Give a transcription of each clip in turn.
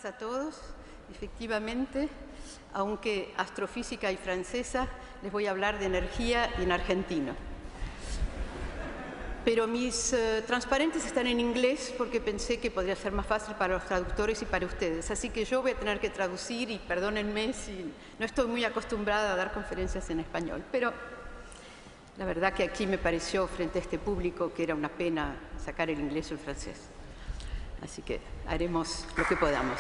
tardes a todos. Efectivamente, aunque astrofísica y francesa, les voy a hablar de energía y en argentino. Pero mis transparentes están en inglés porque pensé que podría ser más fácil para los traductores y para ustedes. Así que yo voy a tener que traducir y perdónenme si no estoy muy acostumbrada a dar conferencias en español. Pero la verdad que aquí me pareció frente a este público que era una pena sacar el inglés o el francés. Así que haremos lo que podamos.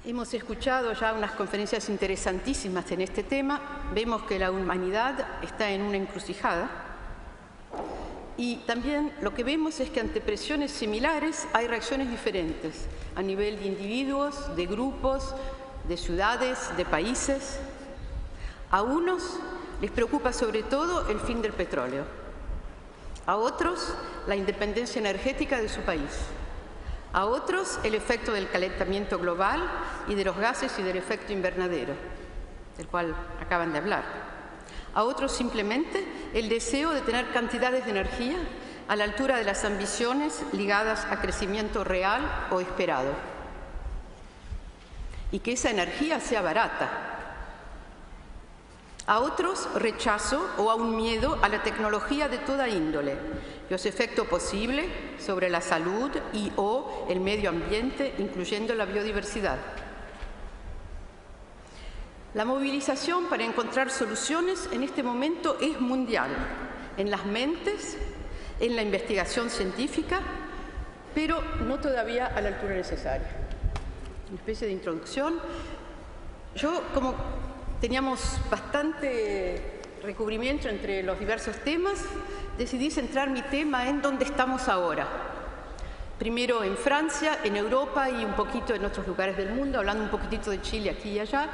Hemos escuchado ya unas conferencias interesantísimas en este tema. Vemos que la humanidad está en una encrucijada. Y también lo que vemos es que ante presiones similares hay reacciones diferentes a nivel de individuos, de grupos, de ciudades, de países. A unos les preocupa sobre todo el fin del petróleo. A otros, la independencia energética de su país. A otros, el efecto del calentamiento global y de los gases y del efecto invernadero, del cual acaban de hablar. A otros, simplemente, el deseo de tener cantidades de energía a la altura de las ambiciones ligadas a crecimiento real o esperado. Y que esa energía sea barata. A otros, rechazo o aún miedo a la tecnología de toda índole, los efectos posibles sobre la salud y o el medio ambiente, incluyendo la biodiversidad. La movilización para encontrar soluciones en este momento es mundial, en las mentes, en la investigación científica, pero no todavía a la altura necesaria. Una especie de introducción. Yo, como teníamos bastante recubrimiento entre los diversos temas, decidí centrar mi tema en dónde estamos ahora. Primero en Francia, en Europa y un poquito en otros lugares del mundo, hablando un poquitito de Chile aquí y allá,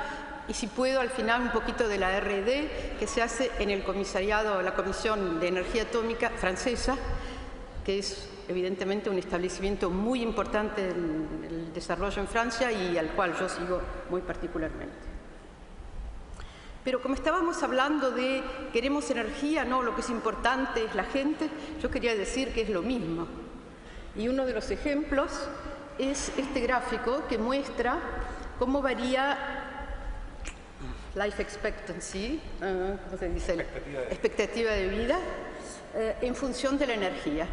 y si puedo al final un poquito de la RD que se hace en el comisariado, la Comisión de Energía Atómica francesa, que es evidentemente un establecimiento muy importante en el desarrollo en Francia y al cual yo sigo muy particularmente. Pero como estábamos hablando de queremos energía, no, lo que es importante es la gente, yo quería decir que es lo mismo. Y uno de los ejemplos es este gráfico que muestra cómo varía life expectancy, ¿cómo se dice? Expectativa de vida, en función de la energía.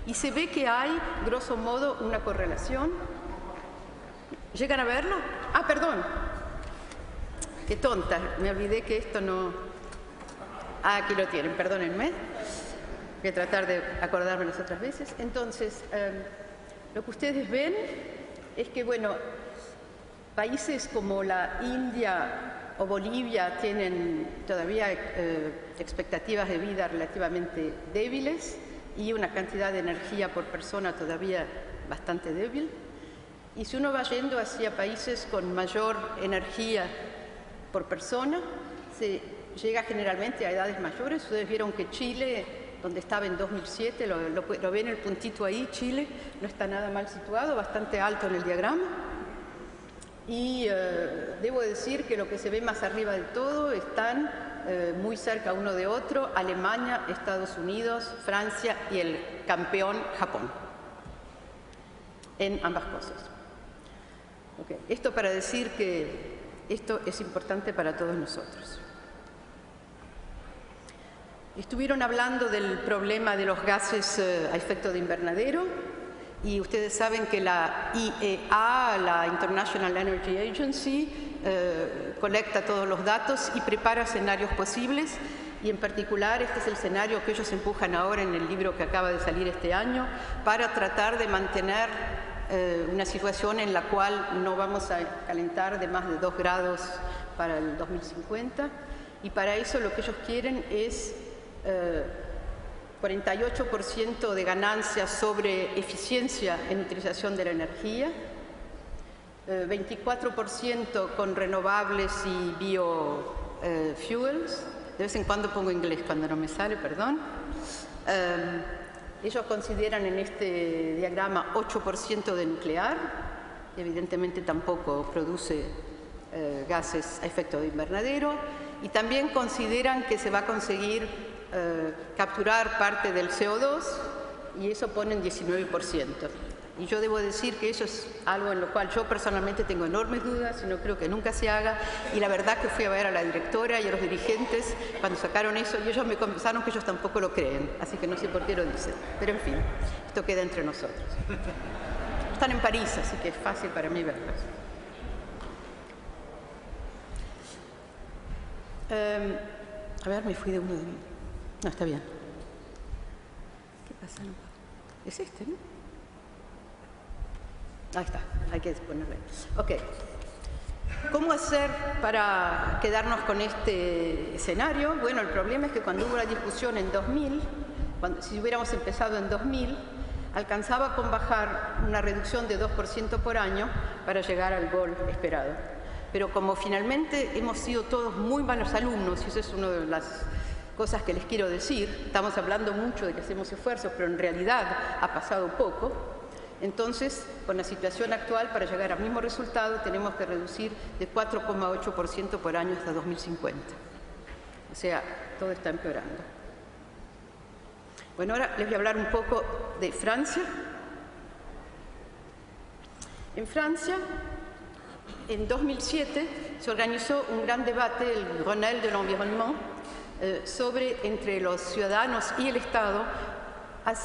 Y se ve que hay, grosso modo, una correlación. ¿Llegan a verlo? Ah, perdón. Qué tonta, me olvidé que esto no... Ah, aquí lo tienen, perdónenme. Voy a tratar de acordarme las otras veces. Entonces, lo que ustedes ven es que, bueno, países como la India o Bolivia tienen todavía expectativas de vida relativamente débiles y una cantidad de energía por persona todavía bastante débil. Y si uno va yendo hacia países con mayor energía por persona, se llega generalmente a edades mayores. Ustedes vieron que Chile, donde estaba en 2007, lo ven el puntito ahí, Chile, no está nada mal situado, bastante alto en el diagrama. Y debo decir que lo que se ve más arriba del todo están muy cerca uno de otro, Alemania, Estados Unidos, Francia y el campeón Japón, en ambas cosas. Okay. Esto para decir que esto es importante para todos nosotros. Estuvieron hablando del problema de los gases a efecto de invernadero y ustedes saben que la IEA, la International Energy Agency, colecta todos los datos y prepara escenarios posibles y en particular este es el escenario que ellos empujan ahora en el libro que acaba de salir este año para tratar de mantener una situación en la cual no vamos a calentar de más de 2 grados para el 2050 y para eso lo que ellos quieren es 48% de ganancias sobre eficiencia en utilización de la energía, 24% con renovables y biofuels, de vez en cuando pongo inglés cuando no me sale, perdón. Ellos consideran en este diagrama 8% de nuclear, evidentemente tampoco produce gases a efecto de invernadero, y también consideran que se va a conseguir capturar parte del CO2 y eso pone en 19%. Y yo debo decir que eso es algo en lo cual yo personalmente tengo enormes dudas y no creo que nunca se haga. Y la verdad que fui a ver a la directora y a los dirigentes cuando sacaron eso y ellos me confesaron que ellos tampoco lo creen. Así que no sé por qué lo dicen. Pero en fin, esto queda entre nosotros. Están en París, así que es fácil para mí verlos. A ver, me fui de uno de mí. No, está bien. ¿Qué pasa? Es este, ¿no? Ahí está, hay que ponerle. Ok. ¿Cómo hacer para quedarnos con este escenario? Bueno, el problema es que cuando hubo la discusión en 2000, si hubiéramos empezado en 2000, alcanzaba con bajar una reducción de 2% por año para llegar al gol esperado. Pero como finalmente hemos sido todos muy malos alumnos, y eso es una de las cosas que les quiero decir, estamos hablando mucho de que hacemos esfuerzos, pero en realidad ha pasado poco. Entonces, con la situación actual, para llegar al mismo resultado, tenemos que reducir de 4,8% por año hasta 2050. O sea, todo está empeorando. Bueno, ahora les voy a hablar un poco de Francia. En Francia, en 2007, se organizó un gran debate, el Grenelle de l'Environnement, entre los ciudadanos y el Estado,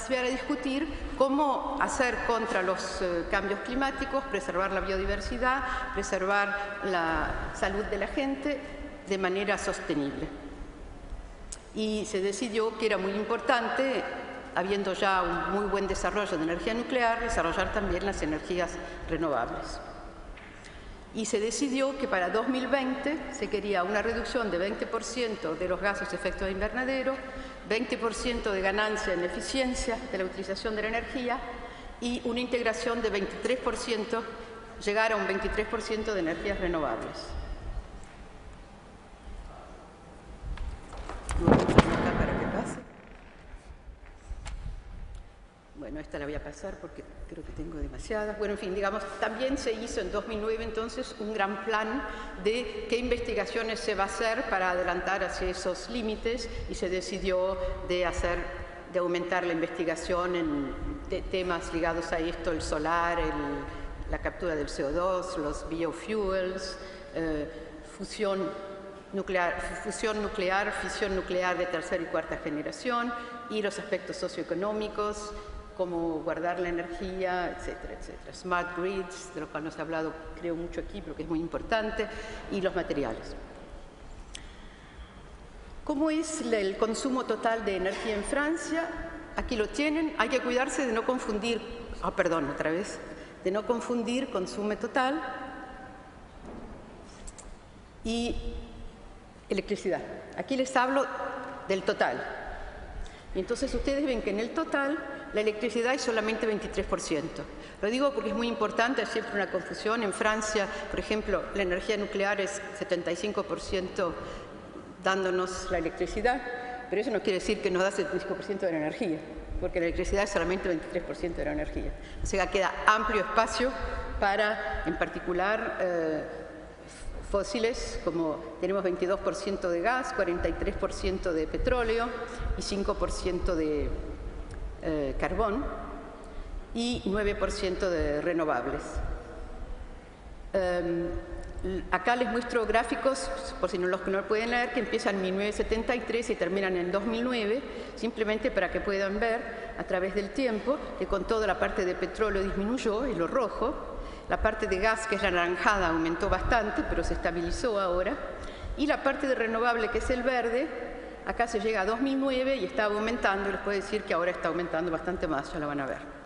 para discutir cómo hacer contra los cambios climáticos, preservar la biodiversidad, preservar la salud de la gente de manera sostenible. Y se decidió que era muy importante, habiendo ya un muy buen desarrollo de energía nuclear, desarrollar también las energías renovables. Y se decidió que para 2020 se quería una reducción de 20% de los gases de efecto invernadero, 20% de ganancia en eficiencia de la utilización de la energía y una integración de 23%, llegar a un 23% de energías renovables. Para que pase. Bueno, esta la voy a pasar porque creo que tengo demasiadas. Bueno, en fin, digamos, también se hizo en 2009 entonces un gran plan de qué investigaciones se va a hacer para adelantar hacia esos límites y se decidió de aumentar la investigación en temas ligados a esto, el solar, la captura del CO2, los biofuels, fusión nuclear, fisión nuclear de tercera y cuarta generación y los aspectos socioeconómicos, como guardar la energía, etcétera, etcétera. Smart grids, de lo cual nos ha hablado creo mucho aquí, pero que es muy importante, y los materiales. ¿Cómo es el consumo total de energía en Francia? Aquí lo tienen. Hay que cuidarse de no confundir, de no confundir consumo total y electricidad. Aquí les hablo del total. Y entonces ustedes ven que en el total la electricidad es solamente 23%. Lo digo porque es muy importante, hay siempre una confusión. En Francia, por ejemplo, la energía nuclear es 75% dándonos la electricidad, pero eso no quiere decir que nos da 75% de la energía, porque la electricidad es solamente 23% de la energía. O sea, queda amplio espacio para, en particular, fósiles, como tenemos 22% de gas, 43% de petróleo y 5% de carbón y 9% de renovables. Acá les muestro gráficos, por si no los que no pueden leer, que empiezan en 1973 y terminan en 2009, simplemente para que puedan ver a través del tiempo que con toda la parte de petróleo disminuyó, es lo rojo, la parte de gas, que es la anaranjada, aumentó bastante, pero se estabilizó ahora, y la parte de renovable, que es el verde, acá se llega a 2009 y está aumentando, y les puedo decir que ahora está aumentando bastante más, ya lo van a ver.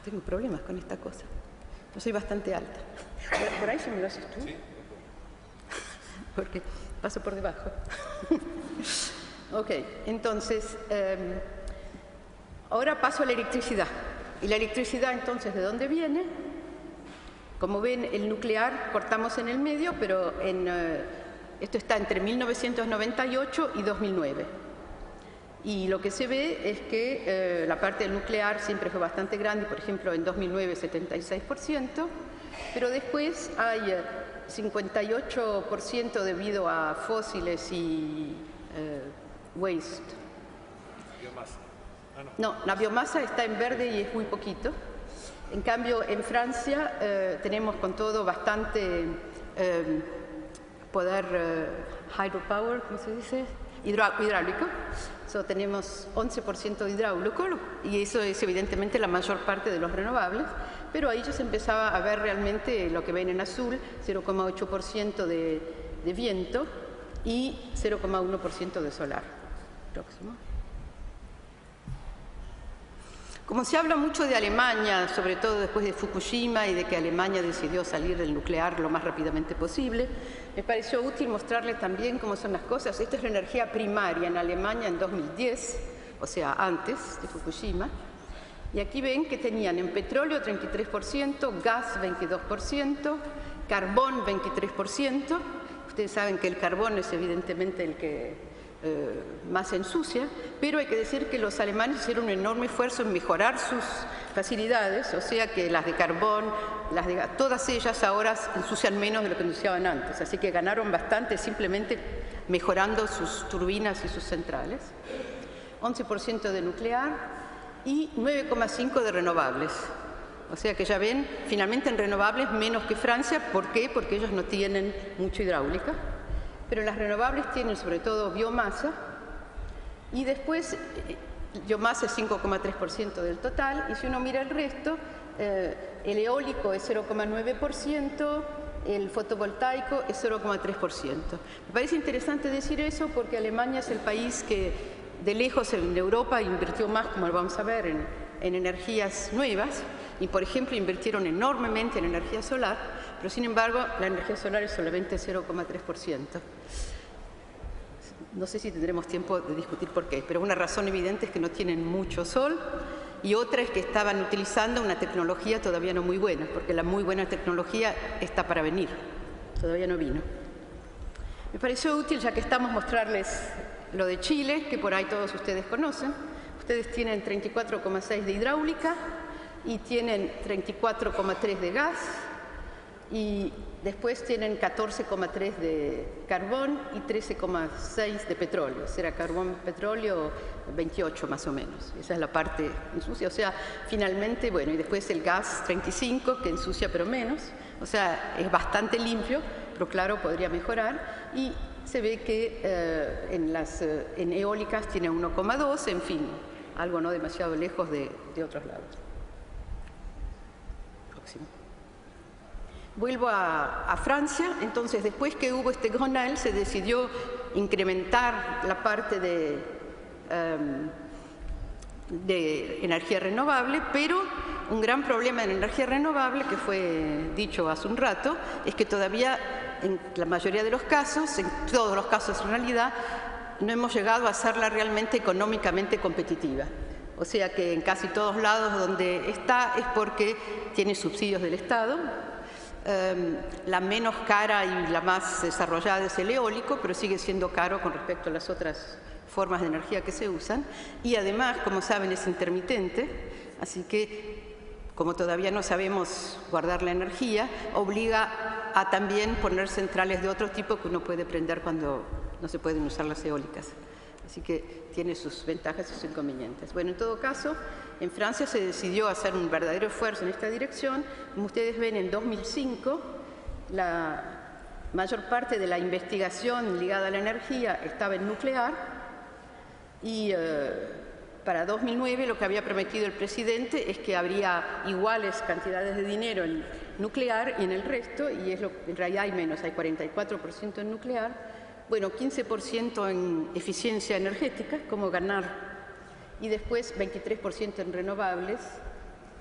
Tengo problemas con esta cosa. Yo soy bastante alta. ¿Por ahí se me lo haces tú? Sí. Porque paso por debajo. Ok, entonces, ahora paso a la electricidad. Y la electricidad, entonces, ¿de dónde viene? Como ven, el nuclear cortamos en el medio, pero esto está entre 1998 y 2009. Y lo que se ve es que la parte del nuclear siempre fue bastante grande, por ejemplo, en 2009 76%, pero después hay 58% debido a fósiles y waste. Biomasa. No, la biomasa está en verde y es muy poquito. En cambio, en Francia tenemos con todo bastante poder hydropower, ¿cómo se dice? Hidráulico. Tenemos 11% de hidráulico y eso es evidentemente la mayor parte de los renovables, pero ahí ya se empezaba a ver realmente lo que ven en azul, 0,8% de viento y 0,1% de solar. Próximo. Como se habla mucho de Alemania, sobre todo después de Fukushima y de que Alemania decidió salir del nuclear lo más rápidamente posible, me pareció útil mostrarles también cómo son las cosas. Esta es la energía primaria en Alemania en 2010, o sea, antes de Fukushima. Y aquí ven que tenían en petróleo 33%, gas 22%, carbón 23%. Ustedes saben que el carbón es evidentemente el que más ensucia, pero hay que decir que los alemanes hicieron un enorme esfuerzo en mejorar sus facilidades, o sea que las de carbón, las de gas, todas ellas ahora ensucian menos de lo que ensuciaban antes, así que ganaron bastante simplemente mejorando sus turbinas y sus centrales. 11% de nuclear y 9,5% de renovables. O sea que ya ven, finalmente en renovables menos que Francia. ¿Por qué? Porque ellos no tienen mucha hidráulica. Pero las renovables tienen sobre todo biomasa y después biomasa es 5,3% del total, y si uno mira el resto, el eólico es 0,9%, el fotovoltaico es 0,3%. Me parece interesante decir eso porque Alemania es el país que de lejos en Europa invirtió más, como lo vamos a ver, en energías nuevas, y por ejemplo invirtieron enormemente en energía solar, pero sin embargo la energía solar es solamente 0,3%. No sé si tendremos tiempo de discutir por qué, pero una razón evidente es que no tienen mucho sol, y otra es que estaban utilizando una tecnología todavía no muy buena, porque la muy buena tecnología está para venir, todavía no vino. Me pareció útil, ya que estamos, mostrarles lo de Chile, que por ahí todos ustedes conocen. Ustedes tienen 34,6 de hidráulica y tienen 34,3 de gas, y después tienen 14,3 de carbón y 13,6 de petróleo. Será carbón, petróleo, 28 más o menos. Esa es la parte ensucia. O sea, finalmente, bueno, y después el gas 35, que ensucia pero menos. O sea, es bastante limpio, pero claro, podría mejorar. Y se ve que en eólicas tiene 1,2, en fin, algo no demasiado lejos de otros lados. Próximo. Vuelvo a Francia. Entonces, después que hubo este Grenelle, se decidió incrementar la parte de energía renovable, pero un gran problema en energía renovable, que fue dicho hace un rato, es que todavía en la mayoría de los casos, en todos los casos en realidad, no hemos llegado a hacerla realmente económicamente competitiva. O sea que en casi todos lados donde está es porque tiene subsidios del Estado. La menos cara y la más desarrollada es el eólico, pero sigue siendo caro con respecto a las otras formas de energía que se usan, y además, como saben, es intermitente, así que como todavía no sabemos guardar la energía, obliga a también poner centrales de otro tipo que uno puede prender cuando no se pueden usar las eólicas. Así que tiene sus ventajas y sus inconvenientes. Bueno, en todo caso, en Francia se decidió hacer un verdadero esfuerzo en esta dirección. Como ustedes ven, en 2005, la mayor parte de la investigación ligada a la energía estaba en nuclear, y para 2009 lo que había prometido el presidente es que habría iguales cantidades de dinero en nuclear y en el resto, y es en realidad hay menos, hay 44% en nuclear. Bueno, 15% en eficiencia energética, como ganar, y después 23% en renovables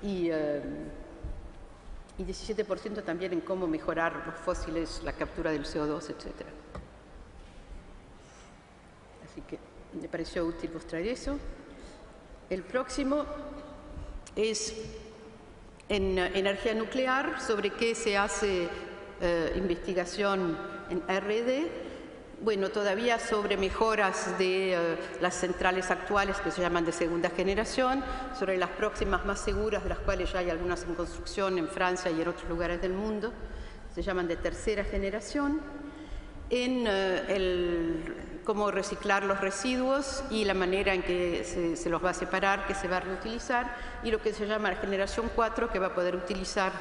y 17% también en cómo mejorar los fósiles, la captura del CO2, etc. Así que me pareció útil mostrar eso. El próximo es en energía nuclear, sobre qué se hace investigación en R&D. Bueno, todavía sobre mejoras de las centrales actuales que se llaman de segunda generación, sobre las próximas más seguras, de las cuales ya hay algunas en construcción en Francia y en otros lugares del mundo, se llaman de tercera generación, en cómo reciclar los residuos y la manera en que se los va a separar, que se va a reutilizar, y lo que se llama la generación 4, que va a poder utilizar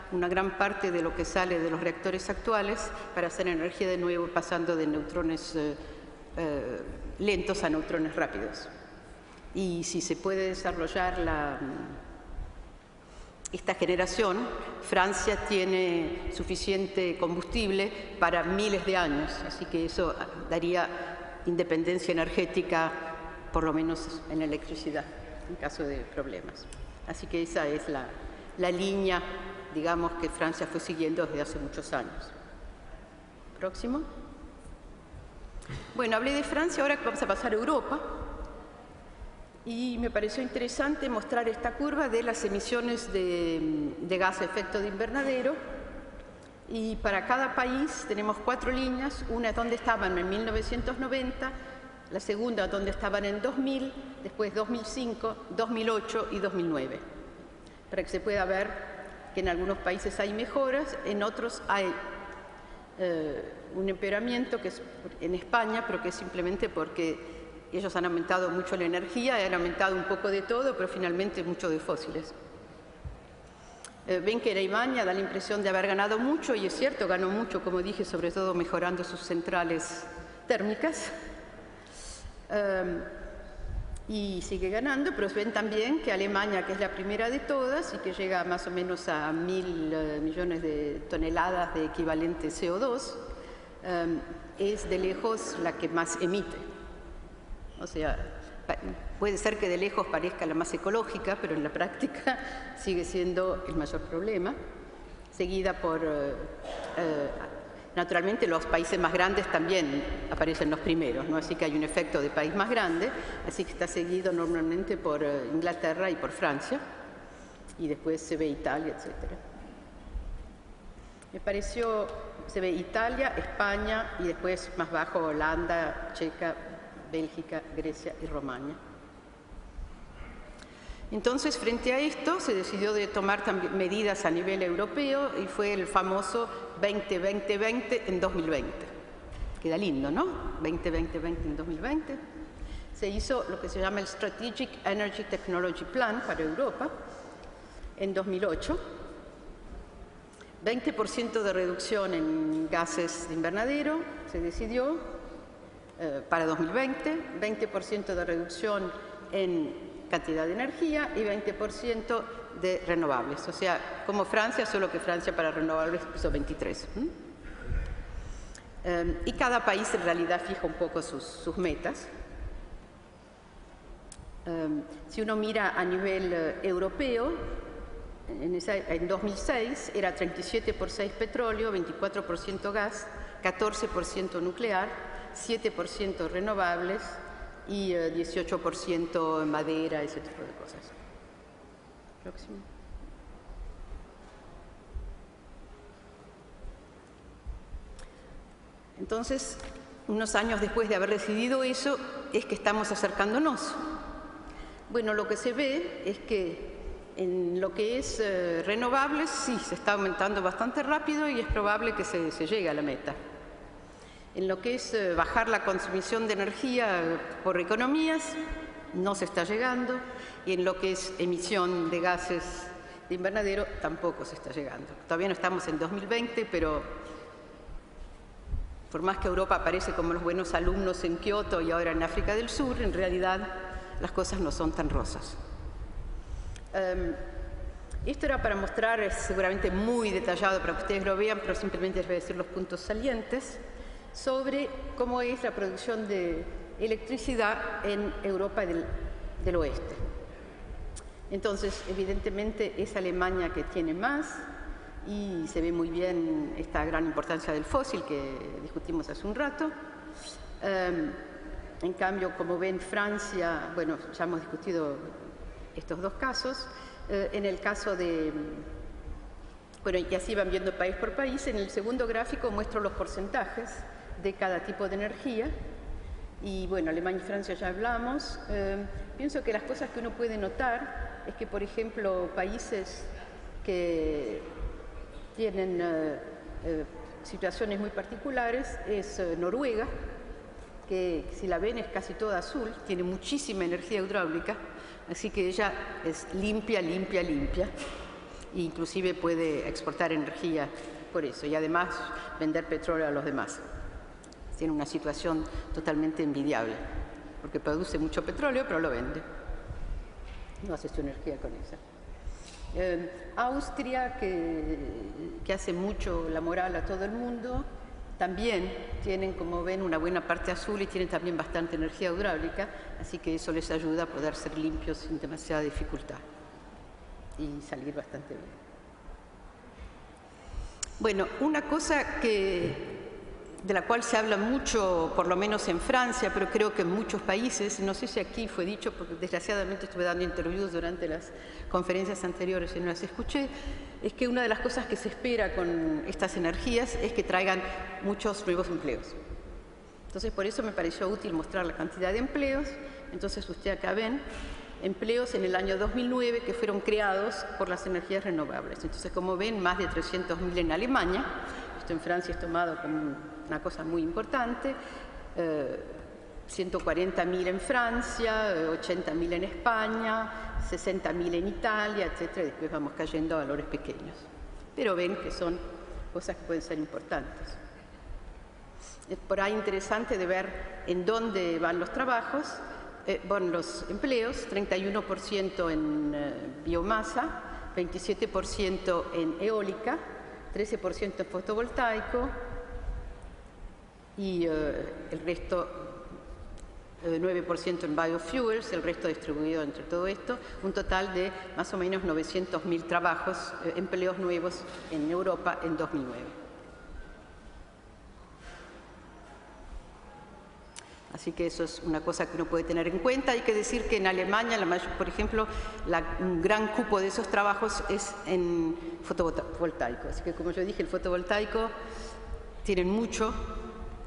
una gran parte de lo que sale de los reactores actuales para hacer energía de nuevo, pasando de neutrones lentos a neutrones rápidos. Y si se puede desarrollar esta generación, Francia tiene suficiente combustible para miles de años, así que eso daría independencia energética, por lo menos en electricidad, en caso de problemas. Así que esa es la línea, digamos, que Francia fue siguiendo desde hace muchos años. Próximo. Bueno, hablé de Francia, ahora vamos a pasar a Europa. Y me pareció interesante mostrar esta curva de las emisiones de gas de efecto de invernadero. Y para cada país tenemos 4 líneas, una es donde estaban en 1990, la segunda donde estaban en 2000, después 2005, 2008 y 2009. Para que se pueda ver que en algunos países hay mejoras, en otros hay un empeoramiento, que es en España, pero que es simplemente porque ellos han aumentado mucho la energía, han aumentado un poco de todo, pero finalmente mucho de fósiles. Ven que Alemania da la impresión de haber ganado mucho, y es cierto, ganó mucho, como dije, sobre todo mejorando sus centrales térmicas. Y sigue ganando, pero ven también que Alemania, que es la primera de todas y que llega más o menos a 1.000 millones de toneladas de equivalente CO2, es de lejos la que más emite. O sea, puede ser que de lejos parezca la más ecológica, pero en la práctica sigue siendo el mayor problema, seguida por, naturalmente, los países más grandes también aparecen los primeros, ¿no? Así que hay un efecto de país más grande, así que está seguido normalmente por Inglaterra y por Francia, y después se ve Italia, etc. Me pareció, se ve Italia, España, y después más bajo Holanda, Checa, Bélgica, Grecia y Rumania. Entonces, frente a esto, se decidió de tomar también medidas a nivel europeo y fue el famoso 20-20-20 en 2020. Queda lindo, ¿no? 20-20-20 en 2020. Se hizo lo que se llama el Strategic Energy Technology Plan para Europa en 2008. 20% de reducción en gases de invernadero se decidió para 2020, 20% de reducción en cantidad de energía y 20% de renovables. O sea, como Francia, solo que Francia para renovables puso 23. Y cada país en realidad fija un poco sus metas. Si uno mira a nivel europeo, en 2006 era 37% petróleo, 24% gas, 14% nuclear, 7% renovables y 18% madera, ese tipo de cosas. Próximo. Entonces, unos años después de haber decidido eso, es que estamos acercándonos. Bueno, lo que se ve es que en lo que es renovables, sí, se está aumentando bastante rápido y es probable que se llegue a la meta. En lo que es bajar la consumición de energía por economías, no se está llegando, y en lo que es emisión de gases de invernadero, tampoco se está llegando. Todavía no estamos en 2020, pero por más que Europa aparece como los buenos alumnos en Kioto y ahora en África del Sur, en realidad las cosas no son tan rosas. Esto era para mostrar, es seguramente muy detallado para que ustedes lo vean, pero simplemente les voy a decir los puntos salientes sobre cómo es la producción de electricidad en Europa del Oeste. Entonces, evidentemente es Alemania que tiene más y se ve muy bien esta gran importancia del fósil que discutimos hace un rato. En cambio, como ven, Francia, bueno, ya hemos discutido estos dos casos. En el caso de, bueno, y así van viendo país por país. En el segundo gráfico muestro los porcentajes de cada tipo de energía. Y bueno, Alemania y Francia ya hablamos. Pienso que las cosas que uno puede notar es que, por ejemplo, países que tienen situaciones muy particulares es Noruega, que si la ven es casi toda azul, tiene muchísima energía hidráulica, así que ella es limpia, limpia, limpia, e inclusive puede exportar energía por eso y además vender petróleo a los demás. Tiene una situación totalmente envidiable, porque produce mucho petróleo, pero lo vende. No hace su energía con esa. Austria, que hace mucho la moral a todo el mundo, también tienen, como ven, una buena parte azul y tienen también bastante energía hidráulica, así que eso les ayuda a poder ser limpios sin demasiada dificultad y salir bastante bien. Bueno, una cosa de la cual se habla mucho, por lo menos en Francia, pero creo que en muchos países, no sé si aquí fue dicho, porque desgraciadamente estuve dando interviews durante las conferencias anteriores y no las escuché, es que una de las cosas que se espera con estas energías es que traigan muchos nuevos empleos. Entonces, por eso me pareció útil mostrar la cantidad de empleos. Entonces, ustedes acá ven empleos en el año 2009 que fueron creados por las energías renovables. Entonces, como ven, más de 300.000 en Alemania. Esto en Francia es tomado como una cosa muy importante. 140.000 en Francia, 80.000 en España, 60.000 en Italia, etc. Después vamos cayendo a valores pequeños. Pero ven que son cosas que pueden ser importantes. Es por ahí interesante de ver en dónde van los trabajos, los empleos, 31% en biomasa, 27% en eólica, 13% en fotovoltaico y el resto, 9% en biofuels, el resto distribuido entre todo esto, un total de más o menos 900.000 trabajos, empleos nuevos en Europa en 2009. Así que eso es una cosa que uno puede tener en cuenta. Hay que decir que en Alemania, por ejemplo, un gran cupo de esos trabajos es en fotovoltaico. Así que, como yo dije, el fotovoltaico tienen mucho,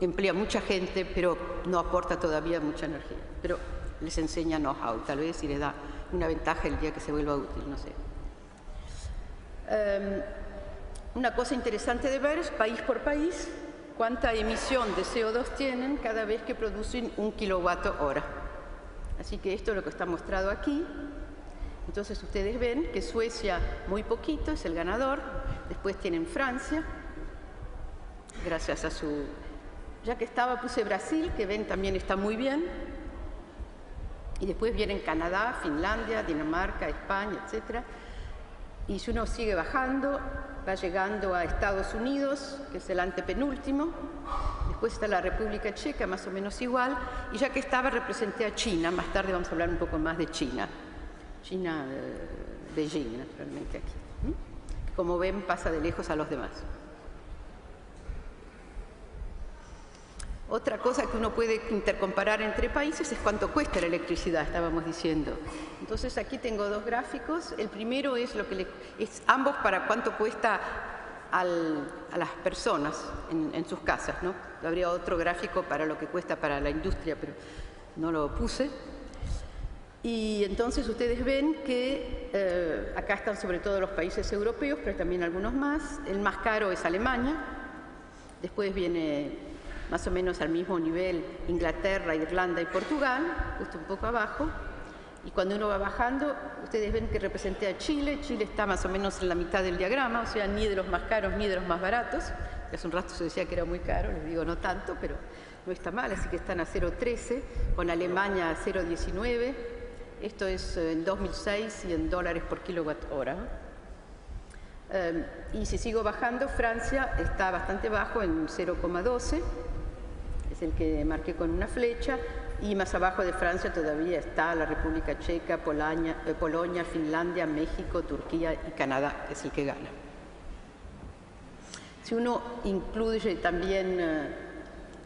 emplea mucha gente, pero no aporta todavía mucha energía. Pero les enseña know-how, tal vez, y les da una ventaja el día que se vuelva útil, no sé. Una cosa interesante de ver es, país por país, cuánta emisión de CO2 tienen cada vez que producen 1 kWh. Así que esto es lo que está mostrado aquí. Entonces ustedes ven que Suecia muy poquito, es el ganador. Después tienen Francia, gracias a su... Ya que estaba, puse Brasil, que ven también está muy bien. Y después vienen Canadá, Finlandia, Dinamarca, España, etc. Y si uno sigue bajando, va llegando a Estados Unidos, que es el antepenúltimo. Después está la República Checa, más o menos igual. Y ya que estaba, representé a China. Más tarde vamos a hablar un poco más de China. China, Beijing, naturalmente aquí. Como ven, pasa de lejos a los demás. Otra cosa que uno puede intercomparar entre países es cuánto cuesta la electricidad, estábamos diciendo. Entonces aquí tengo dos gráficos. El primero es ambos para cuánto cuesta a las personas en sus casas, ¿no? Habría otro gráfico para lo que cuesta para la industria, pero no lo puse. Y entonces ustedes ven que acá están sobre todo los países europeos, pero también algunos más. El más caro es Alemania. Después viene más o menos al mismo nivel Inglaterra, Irlanda y Portugal, justo un poco abajo. Y cuando uno va bajando, ustedes ven que representé a Chile. Chile está más o menos en la mitad del diagrama, o sea, ni de los más caros ni de los más baratos. Hace un rato se decía que era muy caro, les digo no tanto, pero no está mal, así que están a 0,13, con Alemania a 0,19. Esto es en 2006 y en dólares por kilowatt hora. Y si sigo bajando, Francia está bastante bajo en 0,12. Es el que marqué con una flecha, y más abajo de Francia todavía está la República Checa, Polonia, Finlandia, México, Turquía y Canadá, es el que gana. Si uno incluye también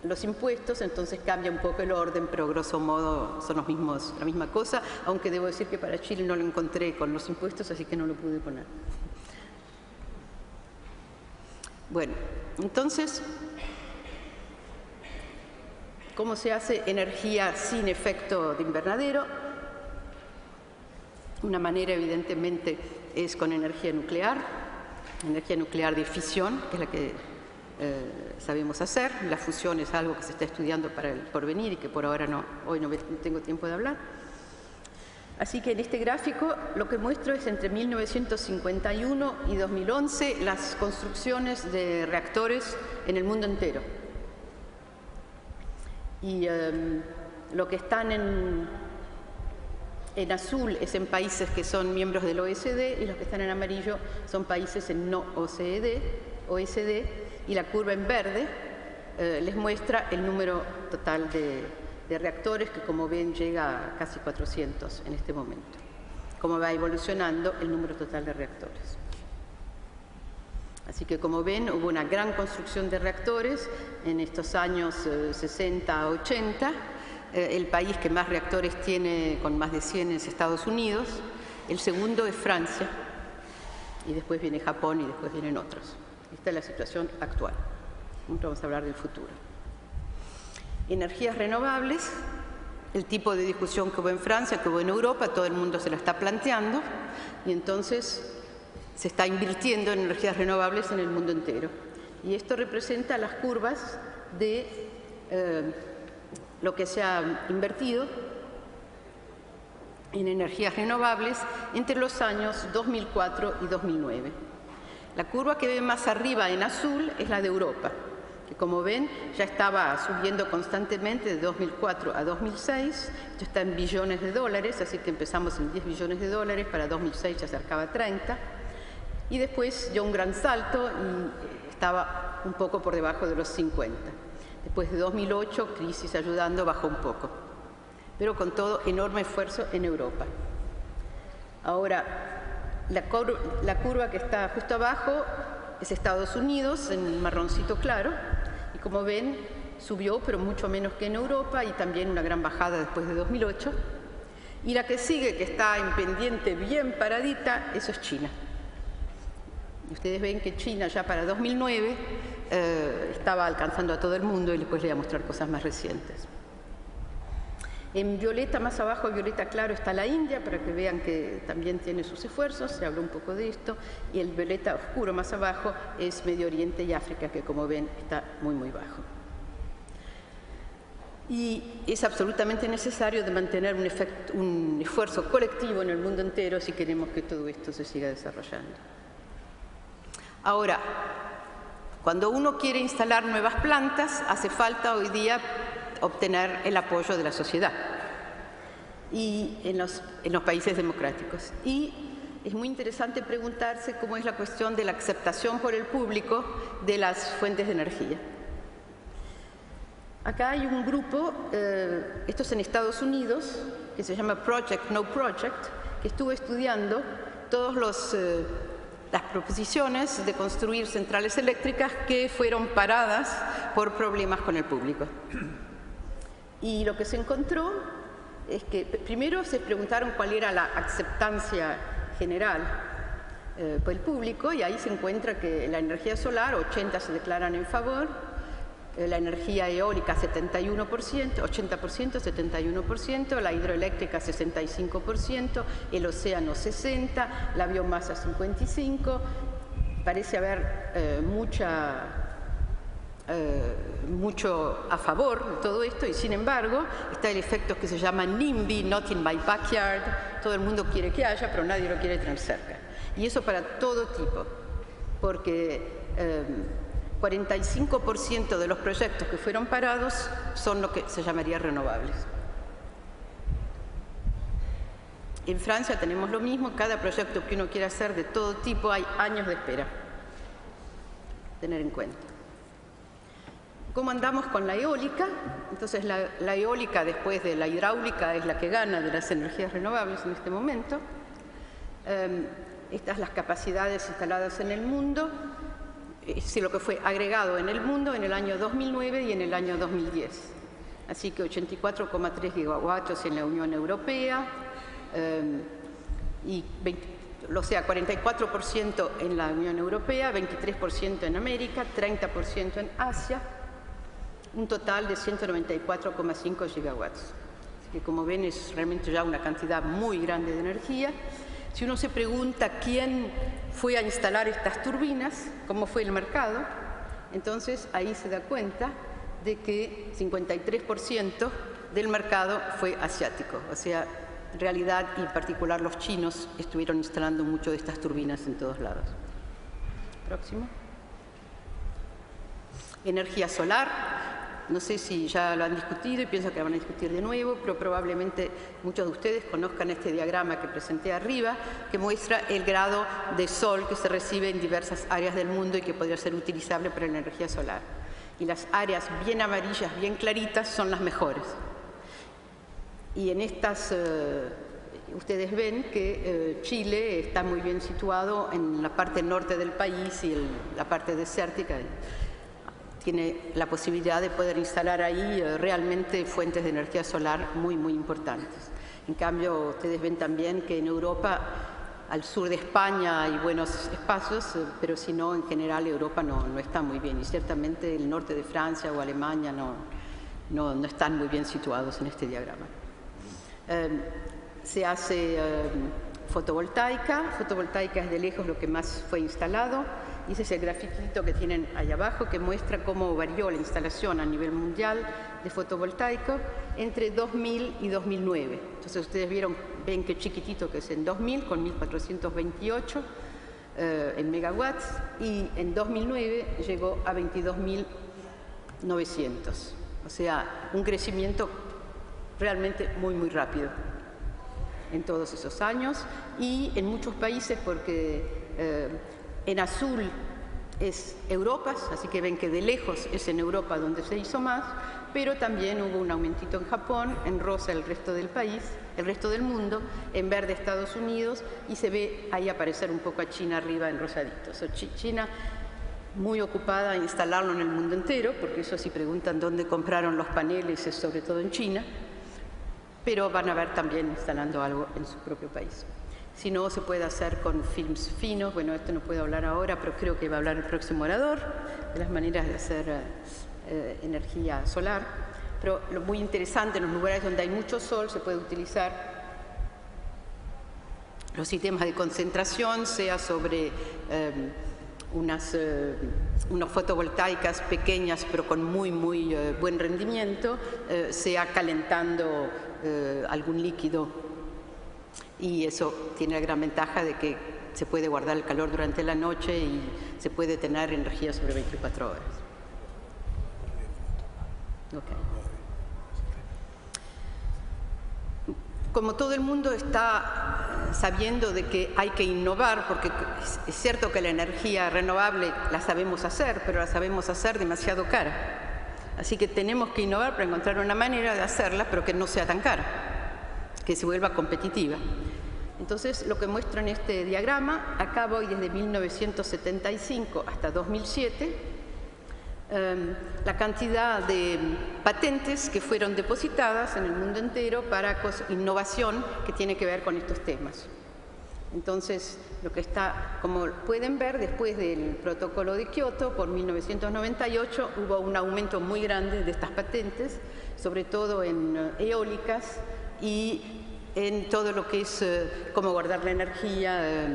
los impuestos, entonces cambia un poco el orden, pero grosso modo son la misma cosa, aunque debo decir que para Chile no lo encontré con los impuestos, así que no lo pude poner. Bueno, entonces... ¿Cómo se hace energía sin efecto de invernadero? Una manera, evidentemente, es con energía nuclear de fisión, que es la que sabemos hacer. La fusión es algo que se está estudiando para el porvenir y que por ahora hoy no tengo tiempo de hablar. Así que en este gráfico lo que muestro es entre 1951 y 2011 las construcciones de reactores en el mundo entero. Y lo que están en azul es en países que son miembros del OECD y los que están en amarillo son países en no OECD, y la curva en verde les muestra el número total de reactores que, como ven, llega a casi 400 en este momento. Cómo va evolucionando el número total de reactores. Así que, como ven, hubo una gran construcción de reactores en estos años 60 a 80. El país que más reactores tiene, con más de 100, es Estados Unidos. El segundo es Francia. Y después viene Japón y después vienen otros. Esta es la situación actual. Vamos a hablar del futuro. Energías renovables, el tipo de discusión que hubo en Francia, que hubo en Europa, todo el mundo se la está planteando. Y entonces se está invirtiendo en energías renovables en el mundo entero. Y esto representa las curvas de lo que se ha invertido en energías renovables entre los años 2004 y 2009. La curva que ven más arriba en azul es la de Europa, que, como ven, ya estaba subiendo constantemente de 2004 a 2006. Esto está en billones de dólares, así que empezamos en 10 billones de dólares, para 2006 se acercaba a 30, y después dio un gran salto y estaba un poco por debajo de los 50. Después de 2008, crisis ayudando, bajó un poco, pero con todo, enorme esfuerzo en Europa. Ahora, la curva que está justo abajo es Estados Unidos, en marroncito claro, y como ven, subió, pero mucho menos que en Europa, y también una gran bajada después de 2008. Y la que sigue, que está en pendiente bien paradita, eso es China. Y ustedes ven que China ya para 2009 estaba alcanzando a todo el mundo, y después les voy a mostrar cosas más recientes. En violeta, más abajo, violeta claro, está la India, para que vean que también tiene sus esfuerzos, se habló un poco de esto, y el violeta oscuro más abajo es Medio Oriente y África, que, como ven, está muy, muy bajo. Y es absolutamente necesario de mantener un esfuerzo colectivo en el mundo entero si queremos que todo esto se siga desarrollando. Ahora, cuando uno quiere instalar nuevas plantas, hace falta hoy día obtener el apoyo de la sociedad y en los países democráticos. Y es muy interesante preguntarse cómo es la cuestión de la aceptación por el público de las fuentes de energía. Acá hay un grupo, esto es en Estados Unidos, que se llama Project No Project, que estuvo estudiando todas las proposiciones de construir centrales eléctricas que fueron paradas por problemas con el público. Y lo que se encontró es que primero se preguntaron cuál era la aceptancia general por el público, y ahí se encuentra que la energía solar, 80 se declaran en favor, la energía eólica 71%, 80%, 71%, la hidroeléctrica 65%, el océano 60%, la biomasa 55%. Parece haber mucho a favor de todo esto, y sin embargo está el efecto que se llama NIMBY, Not in my backyard. Todo el mundo quiere que haya, pero nadie lo quiere tener cerca. Y eso para todo tipo, porque 45% de los proyectos que fueron parados son lo que se llamaría renovables. En Francia tenemos lo mismo. Cada proyecto que uno quiera hacer de todo tipo hay años de espera. Tener en cuenta. ¿Cómo andamos con la eólica? Entonces la eólica, después de la hidráulica, es la que gana de las energías renovables en este momento. Estas las capacidades instaladas en el mundo, es lo que fue agregado en el mundo en el año 2009 y en el año 2010. Así que 84,3 gigavatios en la Unión Europea, o sea, 44% en la Unión Europea, 23% en América, 30% en Asia. un total de 194,5 gigawatts. Así que como ven es realmente ya una cantidad muy grande de energía. Si uno se pregunta quién fue a instalar estas turbinas, cómo fue el mercado, entonces ahí se da cuenta de que 53% del mercado fue asiático. O sea, en realidad, y en particular los chinos, estuvieron instalando mucho de estas turbinas en todos lados. Próximo. Energía solar. No sé si ya lo han discutido y pienso que lo van a discutir de nuevo, pero probablemente muchos de ustedes conozcan este diagrama que presenté arriba, que muestra el grado de sol que se recibe en diversas áreas del mundo y que podría ser utilizable para la energía solar. Y las áreas bien amarillas, bien claritas, son las mejores. Y en estas, ustedes ven que Chile está muy bien situado en la parte norte del país y la parte desértica. Tiene la posibilidad de poder instalar ahí realmente fuentes de energía solar muy, muy importantes. En cambio, ustedes ven también que en Europa, al sur de España, hay buenos espacios, pero si no, en general Europa no está muy bien. Y ciertamente el norte de Francia o Alemania no están muy bien situados en este diagrama. Se hace fotovoltaica. Fotovoltaica es de lejos lo que más fue instalado. Y ese es el grafiquito que tienen ahí abajo que muestra cómo varió la instalación a nivel mundial de fotovoltaico entre 2000 y 2009. Entonces ustedes ven qué chiquitito que es en 2000 con 1428 en megawatts y en 2009 llegó a 22.900. O sea, un crecimiento realmente muy, muy rápido en todos esos años y en muchos países porque en azul es Europa, así que ven que de lejos es en Europa donde se hizo más, pero también hubo un aumentito en Japón, en rosa el resto del país, el resto del mundo, en verde Estados Unidos y se ve ahí aparecer un poco a China arriba en rosadito. O sea, China muy ocupada en instalarlo en el mundo entero, porque eso si preguntan dónde compraron los paneles es sobre todo en China, pero van a ver también instalando algo en su propio país. Si no, se puede hacer con films finos. Bueno, esto no puedo hablar ahora, pero creo que va a hablar el próximo orador de las maneras de hacer energía solar. Pero lo muy interesante, en los lugares donde hay mucho sol, se puede utilizar los sistemas de concentración, sea sobre unas fotovoltaicas pequeñas, pero con muy, muy buen rendimiento, sea calentando algún líquido. Y eso tiene la gran ventaja de que se puede guardar el calor durante la noche y se puede tener energía sobre 24 horas. Okay. Como todo el mundo está sabiendo de que hay que innovar, porque es cierto que la energía renovable la sabemos hacer, pero la sabemos hacer demasiado cara. Así que tenemos que innovar para encontrar una manera de hacerla, pero que no sea tan cara, que se vuelva competitiva. Entonces, lo que muestro en este diagrama, acá voy desde 1975 hasta 2007, la cantidad de patentes que fueron depositadas en el mundo entero para innovación que tiene que ver con estos temas. Entonces, lo que está, como pueden ver, después del protocolo de Kioto, por 1998, hubo un aumento muy grande de estas patentes, sobre todo en eólicas y en todo lo que es cómo guardar la energía,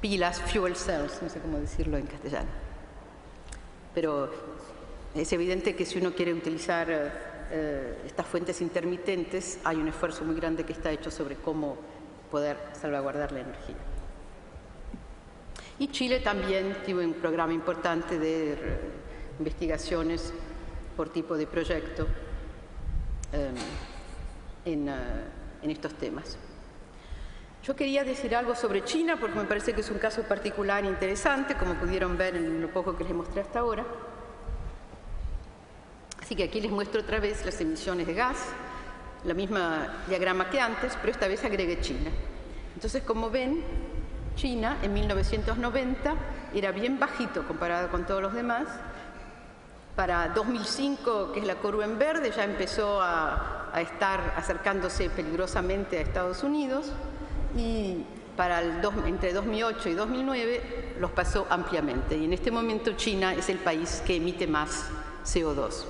pilas, fuel cells, no sé cómo decirlo en castellano. Pero es evidente que si uno quiere utilizar estas fuentes intermitentes, hay un esfuerzo muy grande que está hecho sobre cómo poder salvaguardar la energía. Y Chile también tiene un programa importante de investigaciones por tipo de proyecto en estos temas. Yo quería decir algo sobre China porque me parece que es un caso particular interesante, como pudieron ver en lo poco que les mostré hasta ahora. Así que aquí les muestro otra vez las emisiones de gas, la misma diagrama que antes, pero esta vez agregué China. Entonces, como ven, China en 1990 era bien bajito comparado con todos los demás. Para 2005, que es la curva en verde, ya empezó a estar acercándose peligrosamente a Estados Unidos y para entre 2008 y 2009 los pasó ampliamente. Y en este momento China es el país que emite más CO2.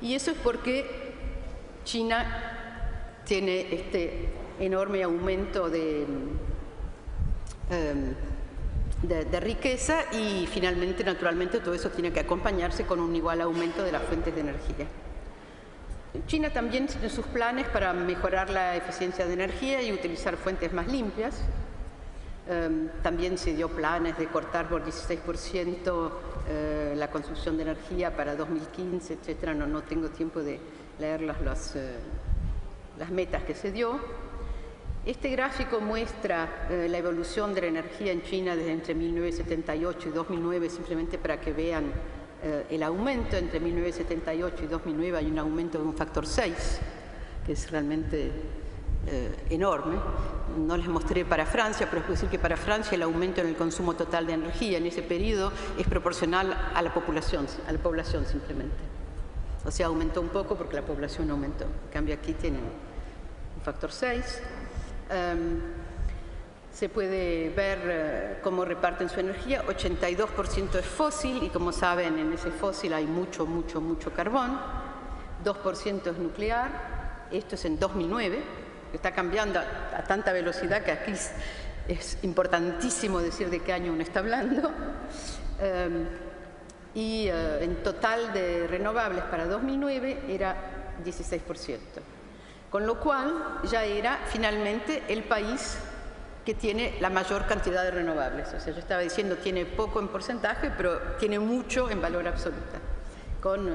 Y eso es porque China tiene este enorme aumento de riqueza y finalmente, naturalmente, todo eso tiene que acompañarse con un igual aumento de las fuentes de energía. China también tiene sus planes para mejorar la eficiencia de energía y utilizar fuentes más limpias. También se dio planes de cortar por 16% la consumición de energía para 2015, etc. No tengo tiempo de leer las metas que se dio. Este gráfico muestra la evolución de la energía en China desde entre 1978 y 2009, simplemente para que vean el aumento. Entre 1978 y 2009 hay un aumento de un factor 6, que es realmente enorme. No les mostré para Francia, pero es decir que para Francia el aumento en el consumo total de energía en ese periodo es proporcional a la población simplemente. O sea, aumentó un poco porque la población aumentó. En cambio aquí tienen un factor 6. Se puede ver cómo reparten su energía. 82% es fósil y, como saben, en ese fósil hay mucho carbón. 2% es nuclear. Esto es en 2009. Está cambiando a tanta velocidad que aquí es importantísimo decir de qué año uno está hablando. En total de renovables para 2009 era 16%. Con lo cual ya era finalmente el país que tiene la mayor cantidad de renovables. O sea, yo estaba diciendo tiene poco en porcentaje, pero tiene mucho en valor absoluto, con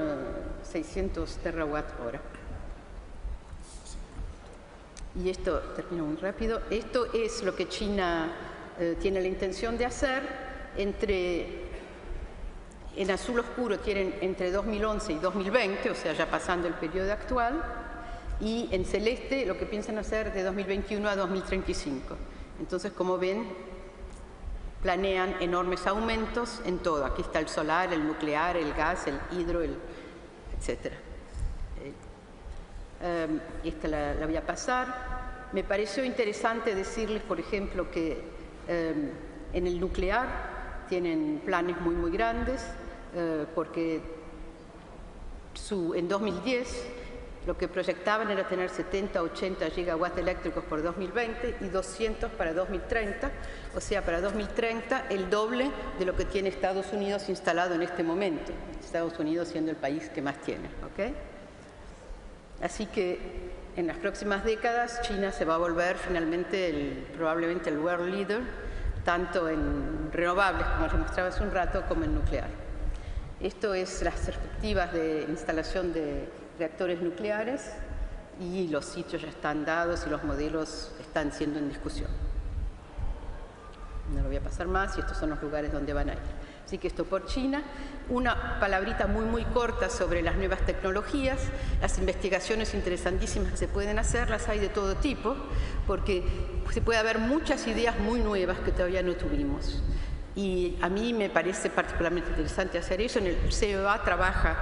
600 terawatt-hora. Y esto, termino muy rápido, esto es lo que China tiene la intención de hacer. En azul oscuro tienen entre 2011 y 2020, o sea, ya pasando el periodo actual, y en celeste lo que piensan hacer de 2021 a 2035. Entonces, como ven, planean enormes aumentos en todo. Aquí está el solar, el nuclear, el gas, el hidro, etc. Esta la voy a pasar. Me pareció interesante decirles, por ejemplo, que en el nuclear tienen planes muy grandes, porque en 2010 lo que proyectaban era tener 70 o 80 gigawatts eléctricos por 2020 y 200 para 2030, o sea, para 2030 el doble de lo que tiene Estados Unidos instalado en este momento, Estados Unidos siendo el país que más tiene, ¿ok? Así que en las próximas décadas China se va a volver finalmente probablemente el world leader, tanto en renovables, como les mostraba hace un rato, como en nuclear. Esto es las perspectivas de instalación de reactores nucleares y los sitios ya están dados y los modelos están siendo en discusión. No lo voy a pasar más y estos son los lugares donde van a ir. Así que esto por China. Una palabrita muy corta sobre las nuevas tecnologías. Las investigaciones interesantísimas que se pueden hacer, las hay de todo tipo, porque se puede haber muchas ideas muy nuevas que todavía no tuvimos. Y a mí me parece particularmente interesante hacer eso. En el CEA trabaja.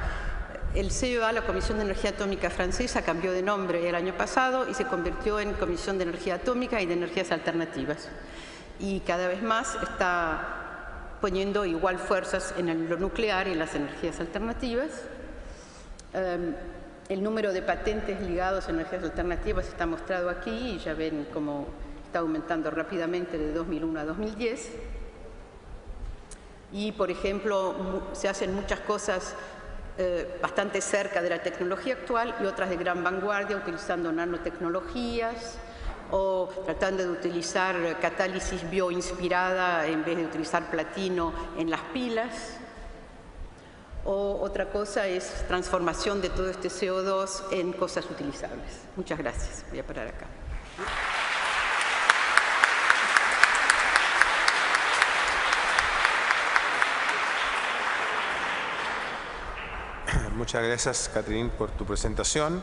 El CEA, la Comisión de Energía Atómica Francesa, cambió de nombre el año pasado y se convirtió en Comisión de Energía Atómica y de Energías Alternativas. Y cada vez más está poniendo igual fuerzas en lo nuclear y en las energías alternativas. El número de patentes ligados a energías alternativas está mostrado aquí y ya ven cómo está aumentando rápidamente de 2001 a 2010. Y, por ejemplo, se hacen muchas cosas bastante cerca de la tecnología actual y otras de gran vanguardia, utilizando nanotecnologías o tratando de utilizar catálisis bioinspirada en vez de utilizar platino en las pilas. O otra cosa es transformación de todo este CO2 en cosas utilizables. Muchas gracias. Voy a parar acá. Muchas gracias, Catherine, por tu presentación.